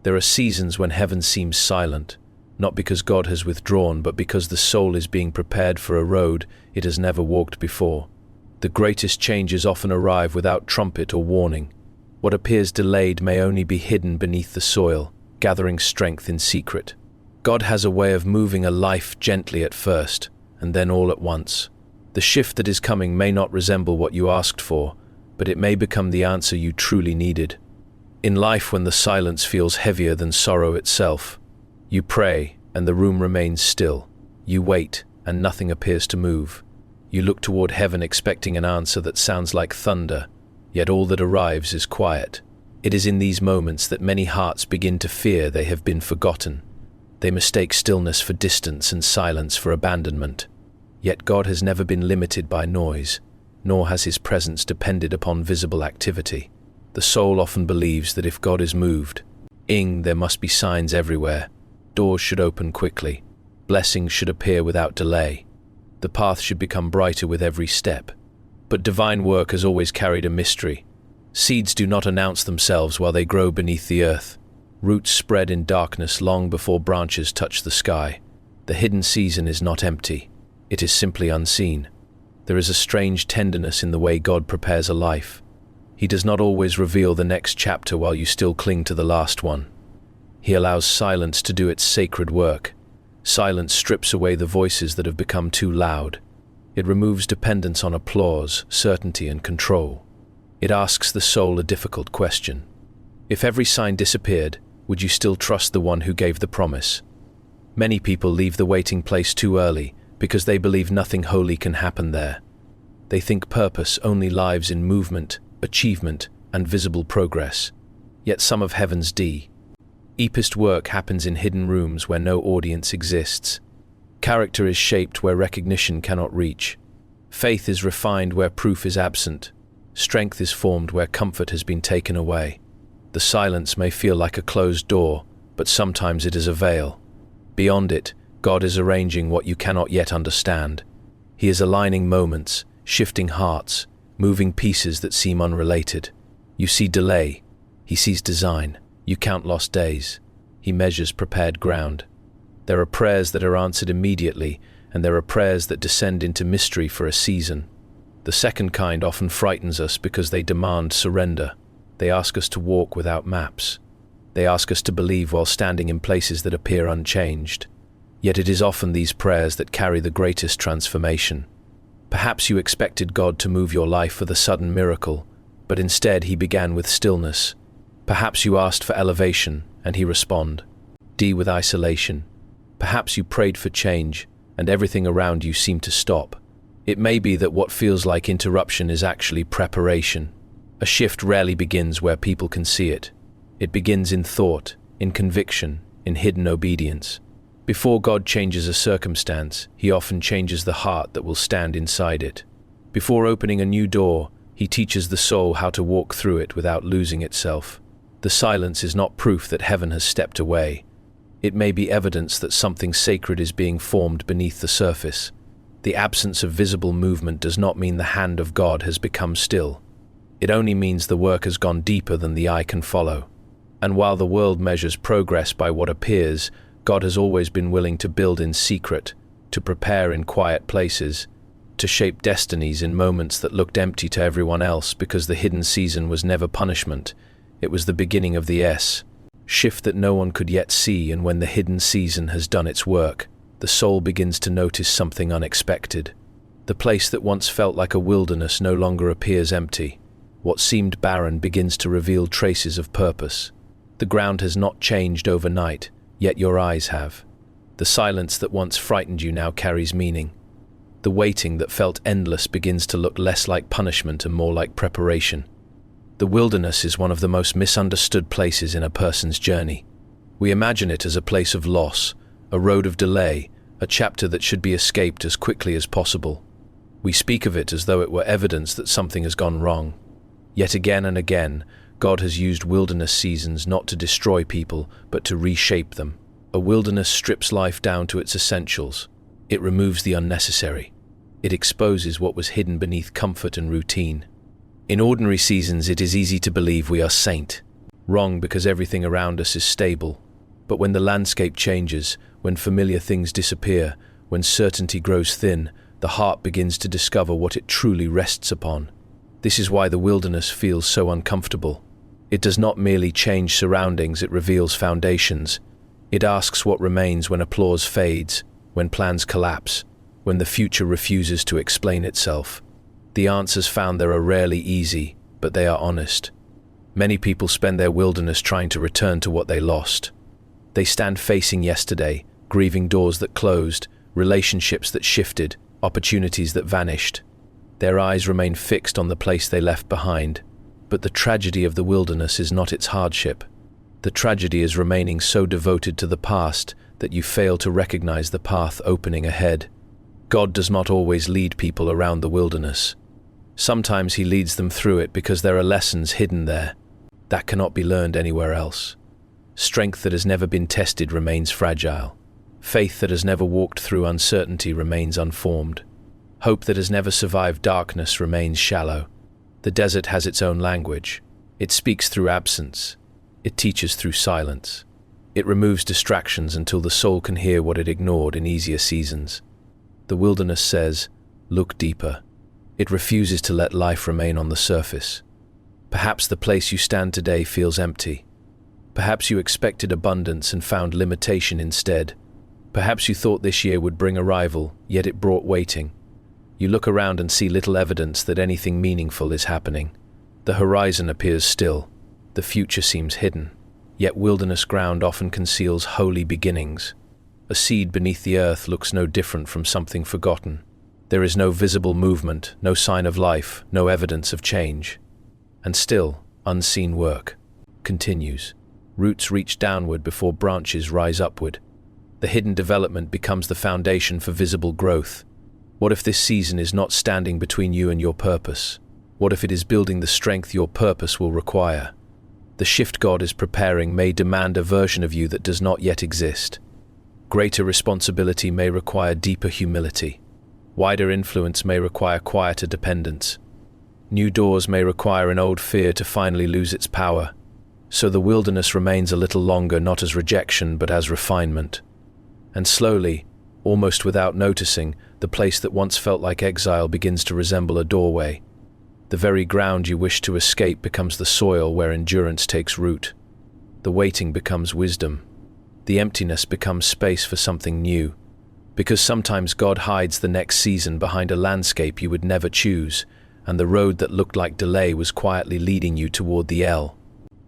There are seasons when heaven seems silent, not because God has withdrawn, but because the soul is being prepared for a road it has never walked before. The greatest changes often arrive without trumpet or warning. What appears delayed may only be hidden beneath the soil, gathering strength in secret. God has a way of moving a life gently at first, and then all at once. The shift that is coming may not resemble what you asked for, but it may become the answer you truly needed. In life, when the silence feels heavier than sorrow itself, you pray and the room remains still. You wait and nothing appears to move. You look toward heaven expecting an answer that sounds like thunder, yet all that arrives is quiet. It is in these moments that many hearts begin to fear they have been forgotten. They mistake stillness for distance and silence for abandonment. Yet God has never been limited by noise, nor has his presence depended upon visible activity. The soul often believes that if God is moved, there must be signs everywhere. Doors should open quickly. Blessings should appear without delay. The path should become brighter with every step. But divine work has always carried a mystery. Seeds do not announce themselves while they grow beneath the earth. Roots spread in darkness long before branches touch the sky. The hidden season is not empty. It is simply unseen. There is a strange tenderness in the way God prepares a life. He does not always reveal the next chapter while you still cling to the last one. He allows silence to do its sacred work. Silence strips away the voices that have become too loud. It removes dependence on applause, certainty, and control. It asks the soul a difficult question. If every sign disappeared, would you still trust the one who gave the promise? Many people leave the waiting place too early because they believe nothing holy can happen there. They think purpose only lives in movement, achievement, and visible progress. Yet some of heaven's deepest work happens in hidden rooms where no audience exists. Character is shaped where recognition cannot reach. Faith is refined where proof is absent. Strength is formed where comfort has been taken away. The silence may feel like a closed door, but sometimes it is a veil. Beyond it, God is arranging what you cannot yet understand. He is aligning moments, shifting hearts, moving pieces that seem unrelated. You see delay. He sees design. You count lost days. He measures prepared ground. There are prayers that are answered immediately, and there are prayers that descend into mystery for a season. The second kind often frightens us because they demand surrender. They ask us to walk without maps. They ask us to believe while standing in places that appear unchanged. Yet it is often these prayers that carry the greatest transformation. Perhaps you expected God to move your life with a sudden miracle, but instead he began with stillness. Perhaps you asked for elevation, and he responded with isolation. Perhaps you prayed for change, and everything around you seemed to stop. It may be that what feels like interruption is actually preparation. A shift rarely begins where people can see it. It begins in thought, in conviction, in hidden obedience. Before God changes a circumstance, he often changes the heart that will stand inside it. Before opening a new door, he teaches the soul how to walk through it without losing itself. The silence is not proof that heaven has stepped away. It may be evidence that something sacred is being formed beneath the surface. The absence of visible movement does not mean the hand of God has become still. It only means the work has gone deeper than the eye can follow. And while the world measures progress by what appears, God has always been willing to build in secret, to prepare in quiet places, to shape destinies in moments that looked empty to everyone else because the hidden season was never punishment. It was the beginning of the shift that no one could yet see, and when the hidden season has done its work, the soul begins to notice something unexpected. The place that once felt like a wilderness no longer appears empty. What seemed barren begins to reveal traces of purpose. The ground has not changed overnight, yet your eyes have. The silence that once frightened you now carries meaning. The waiting that felt endless begins to look less like punishment and more like preparation. The wilderness is one of the most misunderstood places in a person's journey. We imagine it as a place of loss, a road of delay, a chapter that should be escaped as quickly as possible. We speak of it as though it were evidence that something has gone wrong. Yet again and again, God has used wilderness seasons not to destroy people, but to reshape them. A wilderness strips life down to its essentials. It removes the unnecessary. It exposes what was hidden beneath comfort and routine. In ordinary seasons, it is easy to believe we are saint, Wrong because everything around us is stable. But when the landscape changes, when familiar things disappear, when certainty grows thin, the heart begins to discover what it truly rests upon. This is why the wilderness feels so uncomfortable. It does not merely change surroundings, it reveals foundations. It asks what remains when applause fades, when plans collapse, when the future refuses to explain itself. The answers found there are rarely easy, but they are honest. Many people spend their wilderness trying to return to what they lost. They stand facing yesterday, grieving doors that closed, relationships that shifted, opportunities that vanished. Their eyes remain fixed on the place they left behind. But the tragedy of the wilderness is not its hardship. The tragedy is remaining so devoted to the past that you fail to recognize the path opening ahead. God does not always lead people around the wilderness. Sometimes he leads them through it because there are lessons hidden there that cannot be learned anywhere else. Strength that has never been tested remains fragile. Faith that has never walked through uncertainty remains unformed. Hope that has never survived darkness remains shallow. The desert has its own language. It speaks through absence. It teaches through silence. It removes distractions until the soul can hear what it ignored in easier seasons. The wilderness says, "Look deeper." It refuses to let life remain on the surface. Perhaps the place you stand today feels empty. Perhaps you expected abundance and found limitation instead. Perhaps you thought this year would bring arrival, yet it brought waiting. You look around and see little evidence that anything meaningful is happening. The horizon appears still. The future seems hidden. Yet wilderness ground often conceals holy beginnings. A seed beneath the earth looks no different from something forgotten. There is no visible movement, no sign of life, no evidence of change. And still, unseen work continues. Roots reach downward before branches rise upward. The hidden development becomes the foundation for visible growth. What if this season is not standing between you and your purpose? What if it is building the strength your purpose will require? The shift God is preparing may demand a version of you that does not yet exist. Greater responsibility may require deeper humility. Wider influence may require quieter dependence. New doors may require an old fear to finally lose its power. So the wilderness remains a little longer, not as rejection, but as refinement. And slowly, almost without noticing, the place that once felt like exile begins to resemble a doorway. The very ground you wish to escape becomes the soil where endurance takes root. The waiting becomes wisdom. The emptiness becomes space for something new. Because sometimes God hides the next season behind a landscape you would never choose, and the road that looked like delay was quietly leading you toward the L.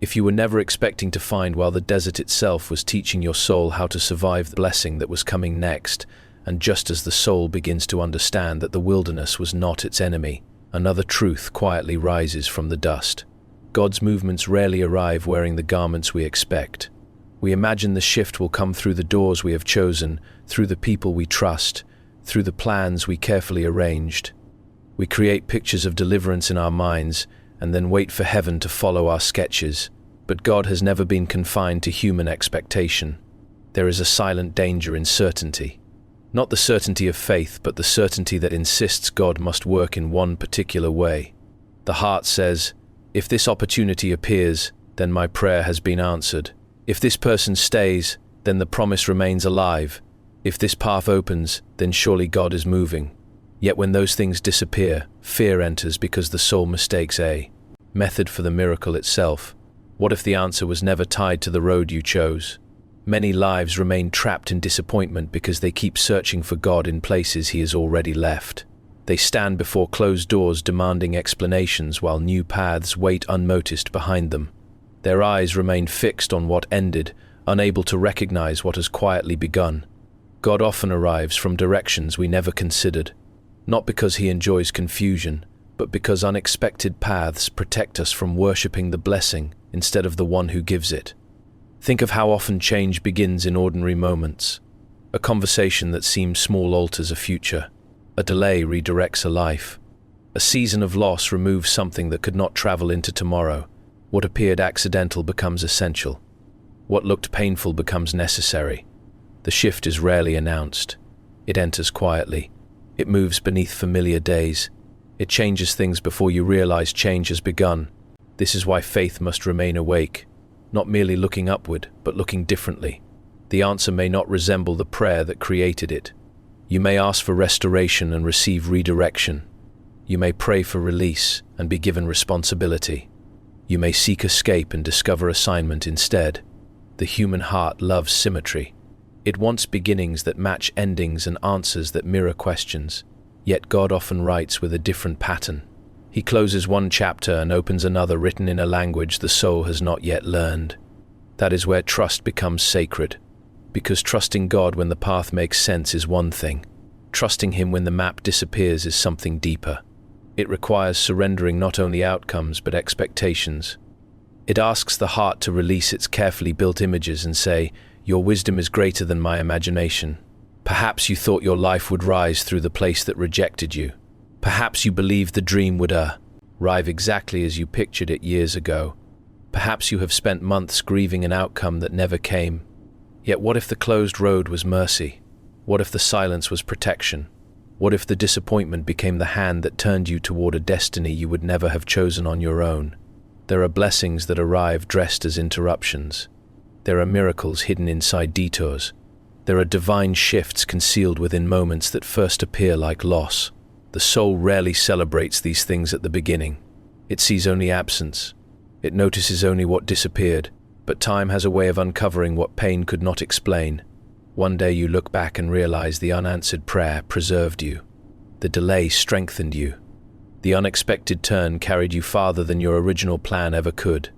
If you were never expecting to find while the desert itself was teaching your soul how to survive the blessing that was coming next, and just as the soul begins to understand that the wilderness was not its enemy, another truth quietly rises from the dust. God's movements rarely arrive wearing the garments we expect. We imagine the shift will come through the doors we have chosen, through the people we trust, through the plans we carefully arranged. We create pictures of deliverance in our minds, and then wait for heaven to follow our sketches. But God has never been confined to human expectation. There is a silent danger in certainty. Not the certainty of faith, but the certainty that insists God must work in one particular way. The heart says, if this opportunity appears, then my prayer has been answered. If this person stays, then the promise remains alive. If this path opens, then surely God is moving. Yet when those things disappear, fear enters because the soul mistakes a method for the miracle itself. What if the answer was never tied to the road you chose? Many lives remain trapped in disappointment because they keep searching for God in places he has already left. They stand before closed doors demanding explanations while new paths wait unnoticed behind them. Their eyes remain fixed on what ended, unable to recognize what has quietly begun. God often arrives from directions we never considered, not because he enjoys confusion, but because unexpected paths protect us from worshipping the blessing instead of the one who gives it. Think of how often change begins in ordinary moments. A conversation that seems small alters a future. A delay redirects a life. A season of loss removes something that could not travel into tomorrow. What appeared accidental becomes essential. What looked painful becomes necessary. The shift is rarely announced. It enters quietly. It moves beneath familiar days. It changes things before you realize change has begun. This is why faith must remain awake. not merely looking upward, but looking differently. The answer may not resemble the prayer that created it. You may ask for restoration and receive redirection. You may pray for release and be given responsibility. You may seek escape and discover assignment instead. The human heart loves symmetry. It wants beginnings that match endings and answers that mirror questions. Yet God often writes with a different pattern. He closes one chapter and opens another written in a language the soul has not yet learned. That is where trust becomes sacred. Because trusting God when the path makes sense is one thing. Trusting Him when the map disappears is something deeper. It requires surrendering not only outcomes but expectations. It asks the heart to release its carefully built images and say, "Your wisdom is greater than my imagination." Perhaps you thought your life would rise through the place that rejected you. Perhaps you believed the dream would arrive exactly as you pictured it years ago. Perhaps you have spent months grieving an outcome that never came. Yet what if the closed road was mercy? What if the silence was protection? What if the disappointment became the hand that turned you toward a destiny you would never have chosen on your own? There are blessings that arrive dressed as interruptions. There are miracles hidden inside detours. There are divine shifts concealed within moments that first appear like loss. The soul rarely celebrates these things at the beginning. It sees only absence. It notices only what disappeared. But time has a way of uncovering what pain could not explain. One day you look back and realize the unanswered prayer preserved you. The delay strengthened you. The unexpected turn carried you farther than your original plan ever could.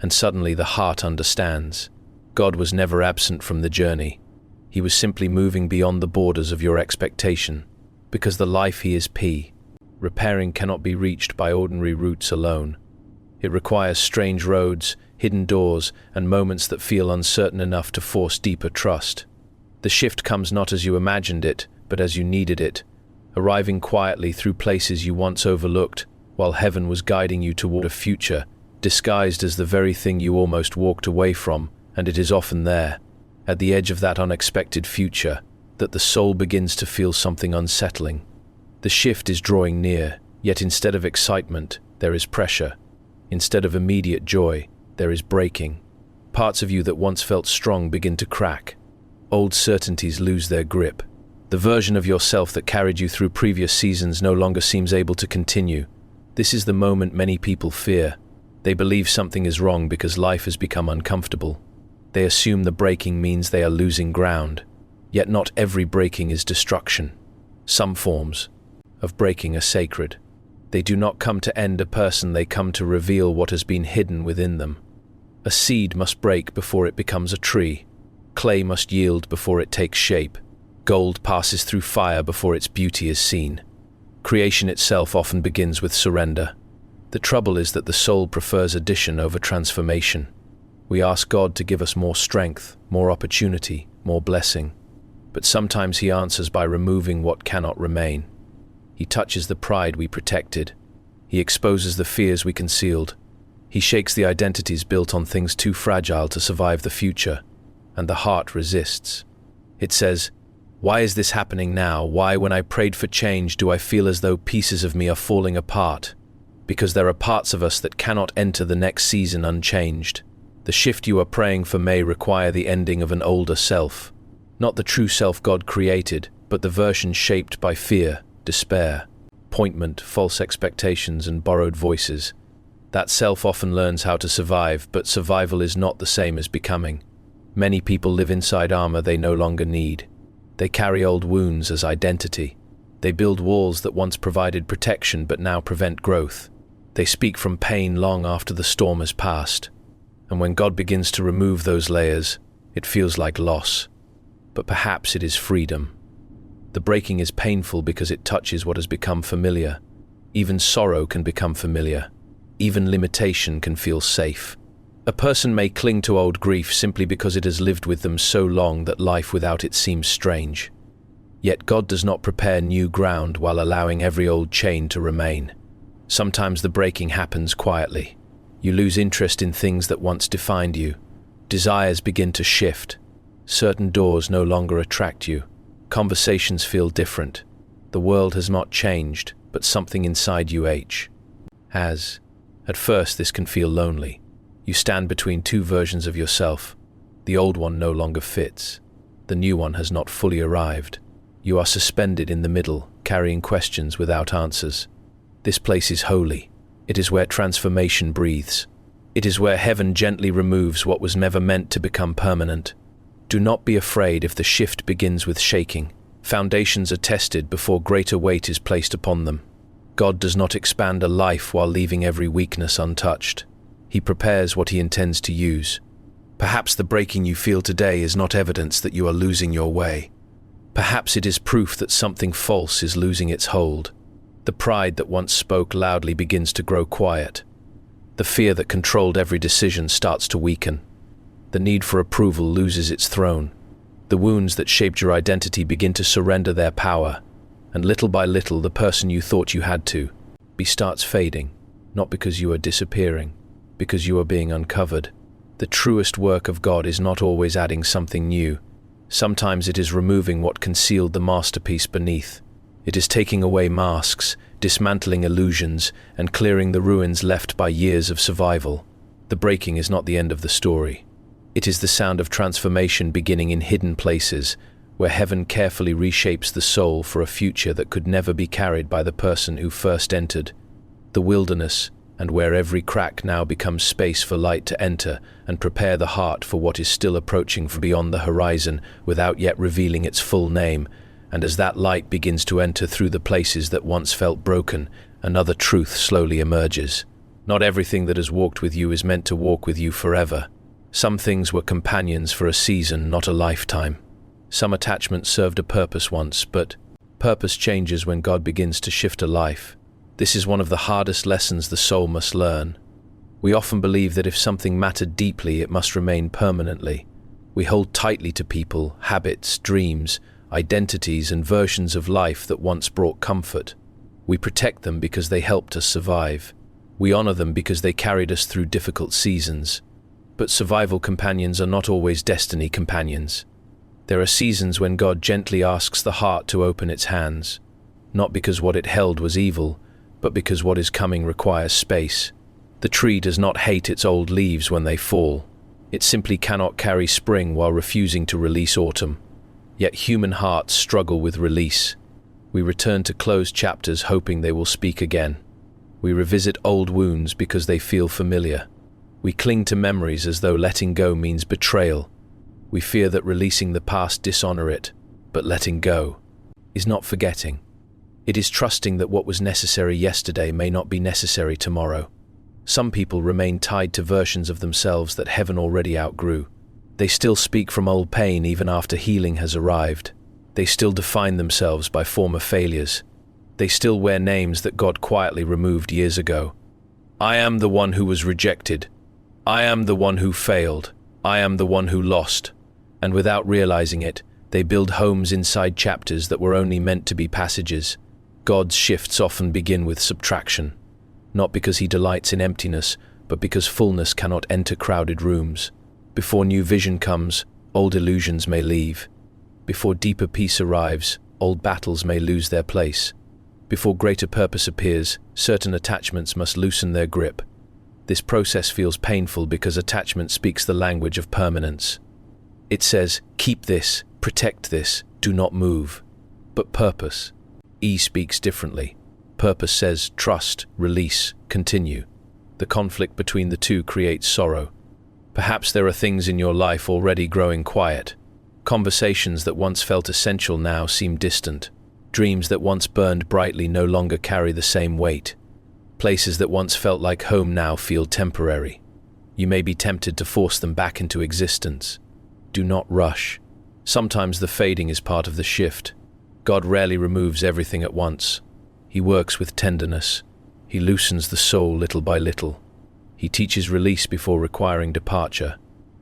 And suddenly the heart understands. God was never absent from the journey. He was simply moving beyond the borders of your expectation. Because the life He is repairing cannot be reached by ordinary routes alone. It requires strange roads, hidden doors, and moments that feel uncertain enough to force deeper trust. The shift comes not as you imagined it, but as you needed it, arriving quietly through places you once overlooked, while heaven was guiding you toward a future, disguised as the very thing you almost walked away from, and it is often there, at the edge of that unexpected future, that the soul begins to feel something unsettling. The shift is drawing near, yet instead of excitement, there is pressure. Instead of immediate joy, there is breaking. Parts of you that once felt strong begin to crack. Old certainties lose their grip. The version of yourself that carried you through previous seasons no longer seems able to continue. This is the moment many people fear. They believe something is wrong because life has become uncomfortable. They assume the breaking means they are losing ground. Yet not every breaking is destruction. Some forms of breaking are sacred. They do not come to end a person, they come to reveal what has been hidden within them. A seed must break before it becomes a tree. Clay must yield before it takes shape. Gold passes through fire before its beauty is seen. Creation itself often begins with surrender. The trouble is that the soul prefers addition over transformation. We ask God to give us more strength, more opportunity, more blessing. But sometimes He answers by removing what cannot remain. He touches the pride we protected. He exposes the fears we concealed. He shakes the identities built on things too fragile to survive the future. And the heart resists. It says, "Why is this happening now? Why, when I prayed for change, do I feel as though pieces of me are falling apart?" Because there are parts of us that cannot enter the next season unchanged. The shift you are praying for may require the ending of an older self. Not the true self God created, but the version shaped by fear, despair, appointment, false expectations, and borrowed voices. That self often learns how to survive, but survival is not the same as becoming. Many people live inside armor they no longer need. They carry old wounds as identity. They build walls that once provided protection but now prevent growth. They speak from pain long after the storm has passed. And when God begins to remove those layers, it feels like loss. But perhaps it is freedom. The breaking is painful because it touches what has become familiar. Even sorrow can become familiar. Even limitation can feel safe. A person may cling to old grief simply because it has lived with them so long that life without it seems strange. Yet God does not prepare new ground while allowing every old chain to remain. Sometimes the breaking happens quietly. You lose interest in things that once defined you. Desires begin to shift. Certain doors no longer attract you. Conversations feel different. The world has not changed, but something inside you has. At first, this can feel lonely. You stand between two versions of yourself. The old one no longer fits. The new one has not fully arrived. You are suspended in the middle, carrying questions without answers. This place is holy. It is where transformation breathes. It is where heaven gently removes what was never meant to become permanent. Do not be afraid if the shift begins with shaking. Foundations are tested before greater weight is placed upon them. God does not expand a life while leaving every weakness untouched. He prepares what he intends to use. Perhaps the breaking you feel today is not evidence that you are losing your way. Perhaps it is proof that something false is losing its hold. The pride that once spoke loudly begins to grow quiet. The fear that controlled every decision starts to weaken. The need for approval loses its throne. The wounds that shaped your identity begin to surrender their power, and little by little the person you thought you had to be starts fading, not because you are disappearing, because you are being uncovered. The truest work of God is not always adding something new. Sometimes it is removing what concealed the masterpiece beneath. It is taking away masks, dismantling illusions, and clearing the ruins left by years of survival. The breaking is not the end of the story. It is the sound of transformation beginning in hidden places, where heaven carefully reshapes the soul for a future that could never be carried by the person who first entered. The wilderness, and where every crack now becomes space for light to enter and prepare the heart for what is still approaching from beyond the horizon without yet revealing its full name. And as that light begins to enter through the places that once felt broken, another truth slowly emerges. Not everything that has walked with you is meant to walk with you forever. Some things were companions for a season, not a lifetime. Some attachments served a purpose once, but purpose changes when God begins to shift a life. This is one of the hardest lessons the soul must learn. We often believe that if something mattered deeply, it must remain permanently. We hold tightly to people, habits, dreams, identities, and versions of life that once brought comfort. We protect them because they helped us survive. We honor them because they carried us through difficult seasons. But survival companions are not always destiny companions. There are seasons when God gently asks the heart to open its hands, not because what it held was evil, but because what is coming requires space. The tree does not hate its old leaves when they fall. It simply cannot carry spring while refusing to release autumn. Yet human hearts struggle with release. We return to closed chapters hoping they will speak again. We revisit old wounds because they feel familiar. We cling to memories as though letting go means betrayal. We fear that releasing the past dishonor it, but letting go is not forgetting. It is trusting that what was necessary yesterday may not be necessary tomorrow. Some people remain tied to versions of themselves that heaven already outgrew. They still speak from old pain even after healing has arrived. They still define themselves by former failures. They still wear names that God quietly removed years ago. I am the one who was rejected. I am the one who failed. I am the one who lost. And without realizing it, they build homes inside chapters that were only meant to be passages. God's shifts often begin with subtraction, not because he delights in emptiness, but because fullness cannot enter crowded rooms. Before new vision comes, old illusions may leave. Before deeper peace arrives, old battles may lose their place. Before greater purpose appears, certain attachments must loosen their grip. This process feels painful because attachment speaks the language of permanence. It says, keep this, protect this, do not move. But purpose, speaks differently. Purpose says, trust, release, continue. The conflict between the two creates sorrow. Perhaps there are things in your life already growing quiet. Conversations that once felt essential now seem distant. Dreams that once burned brightly no longer carry the same weight. Places that once felt like home now feel temporary. You may be tempted to force them back into existence. Do not rush. Sometimes the fading is part of the shift. God rarely removes everything at once. He works with tenderness. He loosens the soul little by little. He teaches release before requiring departure.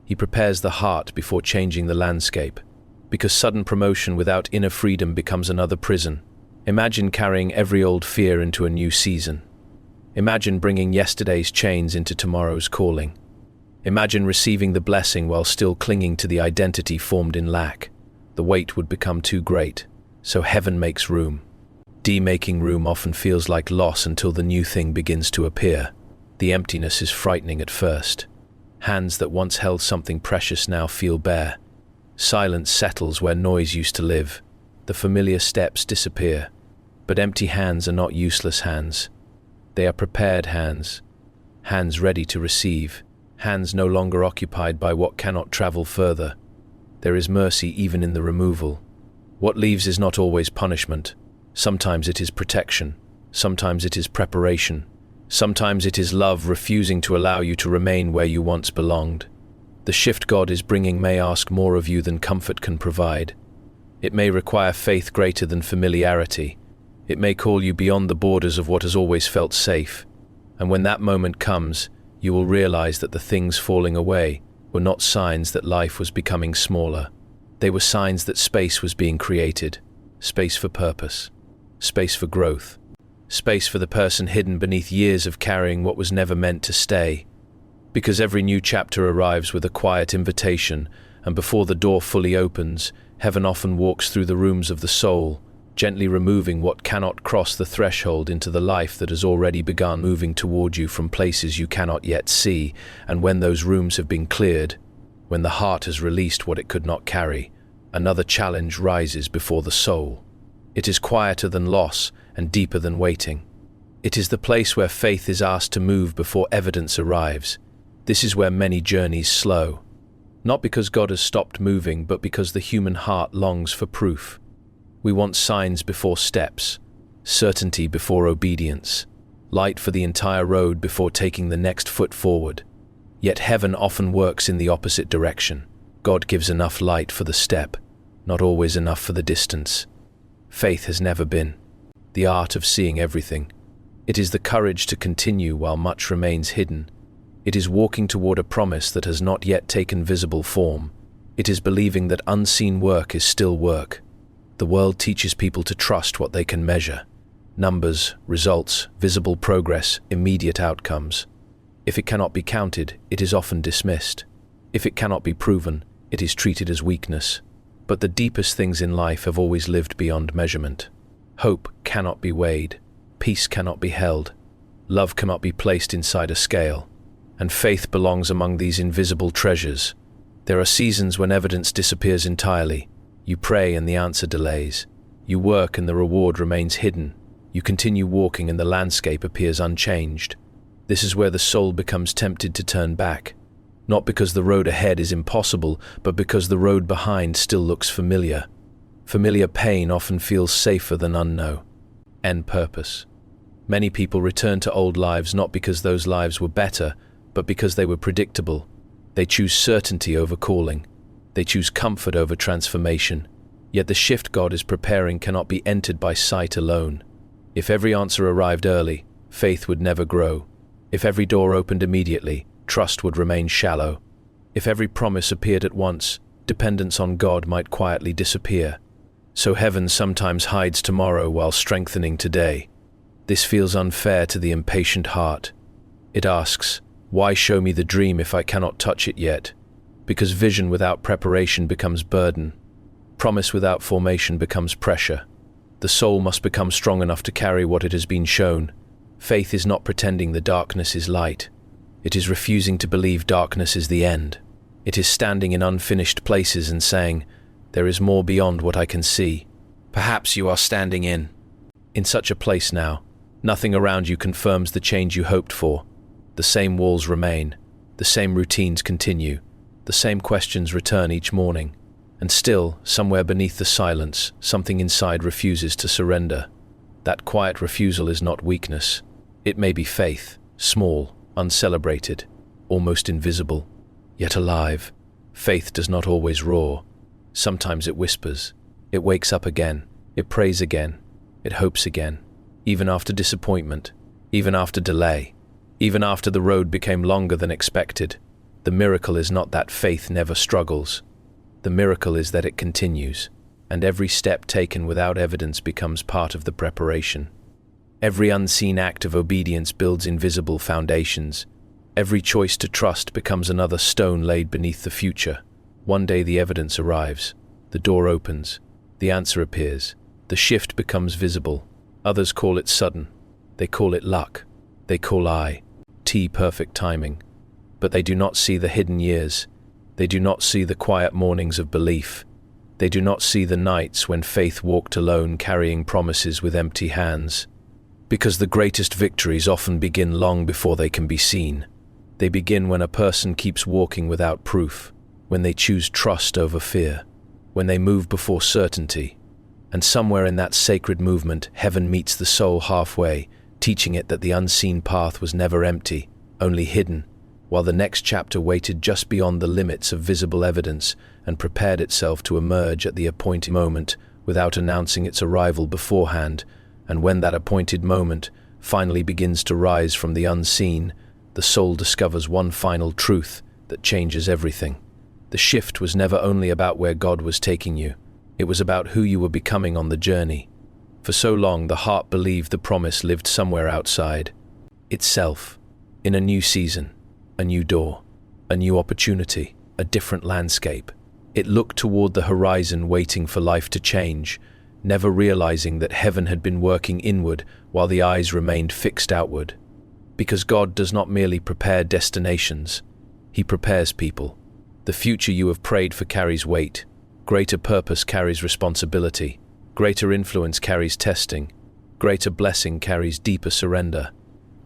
He prepares the heart before changing the landscape. Because sudden promotion without inner freedom becomes another prison. Imagine carrying every old fear into a new season. Imagine bringing yesterday's chains into tomorrow's calling. Imagine receiving the blessing while still clinging to the identity formed in lack. The weight would become too great, so heaven makes room. Making room often feels like loss until the new thing begins to appear. The emptiness is frightening at first. Hands that once held something precious now feel bare. Silence settles where noise used to live. The familiar steps disappear. But empty hands are not useless hands. They are prepared hands. Hands ready to receive. Hands no longer occupied by what cannot travel further. There is mercy even in the removal. What leaves is not always punishment. Sometimes it is protection. Sometimes it is preparation. Sometimes it is love refusing to allow you to remain where you once belonged. The shift God is bringing may ask more of you than comfort can provide. It may require faith greater than familiarity. It may call you beyond the borders of what has always felt safe. And when that moment comes, you will realize that the things falling away were not signs that life was becoming smaller. They were signs that space was being created. Space for purpose. Space for growth. Space for the person hidden beneath years of carrying what was never meant to stay. Because every new chapter arrives with a quiet invitation, and before the door fully opens, heaven often walks through the rooms of the soul, gently removing what cannot cross the threshold into the life that has already begun moving toward you from places you cannot yet see. And when those rooms have been cleared, when the heart has released what it could not carry, another challenge rises before the soul. It is quieter than loss and deeper than waiting. It is the place where faith is asked to move before evidence arrives. This is where many journeys slow. Not because God has stopped moving, but because the human heart longs for proof. We want signs before steps, certainty before obedience, light for the entire road before taking the next foot forward. Yet heaven often works in the opposite direction. God gives enough light for the step, not always enough for the distance. Faith has never been the art of seeing everything. It is the courage to continue while much remains hidden. It is walking toward a promise that has not yet taken visible form. It is believing that unseen work is still work. The world teaches people to trust what they can measure. Numbers, results, visible progress, immediate outcomes. If it cannot be counted, it is often dismissed. If it cannot be proven, it is treated as weakness. But the deepest things in life have always lived beyond measurement. Hope cannot be weighed. Peace cannot be held. Love cannot be placed inside a scale. And faith belongs among these invisible treasures. There are seasons when evidence disappears entirely. You pray and the answer delays. You work and the reward remains hidden. You continue walking and the landscape appears unchanged. This is where the soul becomes tempted to turn back. Not because the road ahead is impossible, but because the road behind still looks familiar. Familiar pain often feels safer than unknown. End purpose. Many people return to old lives not because those lives were better, but because they were predictable. They choose certainty over calling. They choose comfort over transformation. Yet the shift God is preparing cannot be entered by sight alone. If every answer arrived early, faith would never grow. If every door opened immediately, trust would remain shallow. If every promise appeared at once, dependence on God might quietly disappear. So heaven sometimes hides tomorrow while strengthening today. This feels unfair to the impatient heart. It asks, why show me the dream if I cannot touch it yet? Because vision without preparation becomes burden. Promise without formation becomes pressure. The soul must become strong enough to carry what it has been shown. Faith is not pretending the darkness is light. It is refusing to believe darkness is the end. It is standing in unfinished places and saying, there is more beyond what I can see. Perhaps you are standing in such a place now. Nothing around you confirms the change you hoped for. The same walls remain. The same routines continue. The same questions return each morning. And still, somewhere beneath the silence, something inside refuses to surrender. That quiet refusal is not weakness. It may be faith, small, uncelebrated, almost invisible, yet alive. Faith does not always roar. Sometimes it whispers. It wakes up again. It prays again. It hopes again. Even after disappointment. Even after delay. Even after the road became longer than expected. The miracle is not that faith never struggles. The miracle is that it continues, and every step taken without evidence becomes part of the preparation. Every unseen act of obedience builds invisible foundations. Every choice to trust becomes another stone laid beneath the future. One day the evidence arrives. The door opens. The answer appears. The shift becomes visible. Others call it sudden. They call it luck. They call perfect timing. But they do not see the hidden years. They do not see the quiet mornings of belief. They do not see the nights when faith walked alone carrying promises with empty hands. Because the greatest victories often begin long before they can be seen. They begin when a person keeps walking without proof, when they choose trust over fear, when they move before certainty. And somewhere in that sacred movement, heaven meets the soul halfway, teaching it that the unseen path was never empty, only hidden, while the next chapter waited just beyond the limits of visible evidence and prepared itself to emerge at the appointed moment without announcing its arrival beforehand. And when that appointed moment finally begins to rise from the unseen, the soul discovers one final truth that changes everything. The shift was never only about where God was taking you, it was about who you were becoming on the journey. For so long, the heart believed the promise lived somewhere outside itself, in a new season, a new door, a new opportunity, a different landscape. It looked toward the horizon, waiting for life to change, never realizing that heaven had been working inward while the eyes remained fixed outward. Because God does not merely prepare destinations, He prepares people. The future you have prayed for carries weight. Greater purpose carries responsibility. Greater influence carries testing. Greater blessing carries deeper surrender.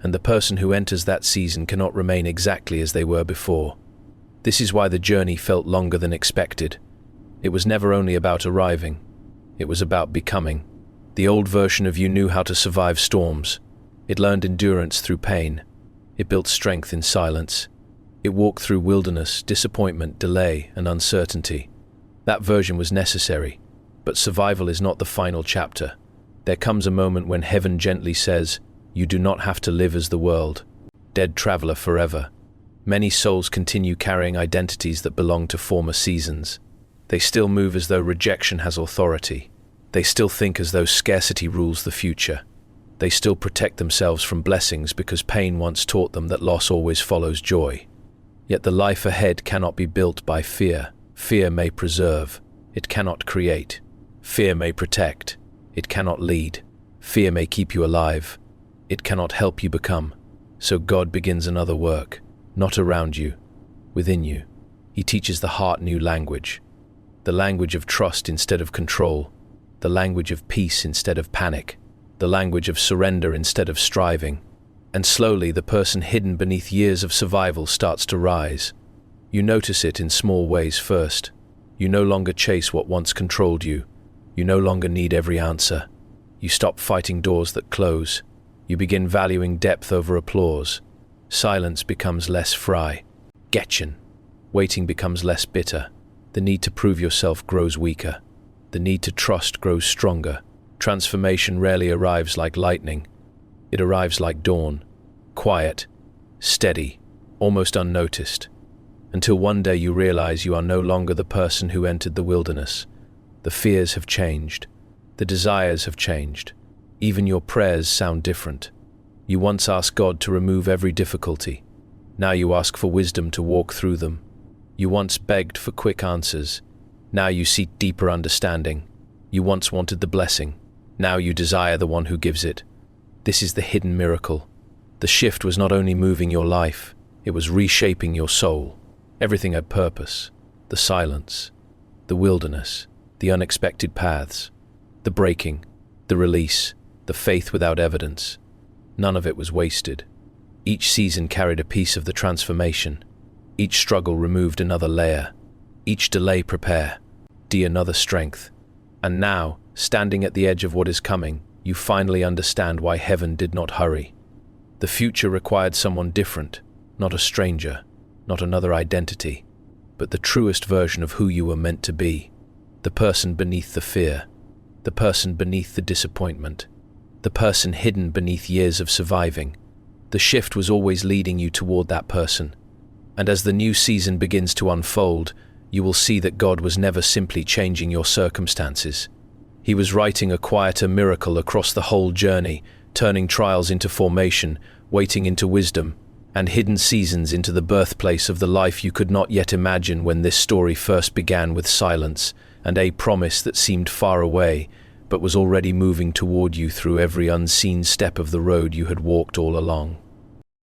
And the person who enters that season cannot remain exactly as they were before. This is why the journey felt longer than expected. It was never only about arriving. It was about becoming. The old version of you knew how to survive storms. It learned endurance through pain. It built strength in silence. It walked through wilderness, disappointment, delay, and uncertainty. That version was necessary, but survival is not the final chapter. There comes a moment when heaven gently says, "You do not have to live as the world, dead traveler forever." Many souls continue carrying identities that belong to former seasons. They still move as though rejection has authority. They still think as though scarcity rules the future. They still protect themselves from blessings because pain once taught them that loss always follows joy. Yet the life ahead cannot be built by fear. Fear may preserve. It cannot create. Fear may protect. It cannot lead. Fear may keep you alive. It cannot help you become. So God begins another work, not around you, within you. He teaches the heart new language. The language of trust instead of control. The language of peace instead of panic. The language of surrender instead of striving. And slowly the person hidden beneath years of survival starts to rise. You notice it in small ways first. You no longer chase what once controlled you. You no longer need every answer. You stop fighting doors that close. You begin valuing depth over applause. Silence becomes less Getchen. Waiting becomes less bitter. The need to prove yourself grows weaker. The need to trust grows stronger. Transformation rarely arrives like lightning. It arrives like dawn, quiet, steady, almost unnoticed, until one day you realize you are no longer the person who entered the wilderness. The fears have changed. The desires have changed. Even your prayers sound different. You once asked God to remove every difficulty. Now you ask for wisdom to walk through them. You once begged for quick answers. Now you seek deeper understanding. You once wanted the blessing. Now you desire the one who gives it. This is the hidden miracle. The shift was not only moving your life, it was reshaping your soul. Everything had purpose. The silence, the wilderness, the unexpected paths, the breaking, the release, the faith without evidence. None of it was wasted. Each season carried a piece of the transformation. Each struggle removed another layer. Each delay prepared another strength. And now, standing at the edge of what is coming, you finally understand why heaven did not hurry. The future required someone different, not a stranger, not another identity, but the truest version of who you were meant to be. The person beneath the fear, the person beneath the disappointment, the person hidden beneath years of surviving. The shift was always leading you toward that person. And as the new season begins to unfold, you will see that God was never simply changing your circumstances. He was writing a quieter miracle across the whole journey, turning trials into formation, waiting into wisdom, and hidden seasons into the birthplace of the life you could not yet imagine when this story first began with silence and a promise that seemed far away, but was already moving toward you through every unseen step of the road you had walked all along.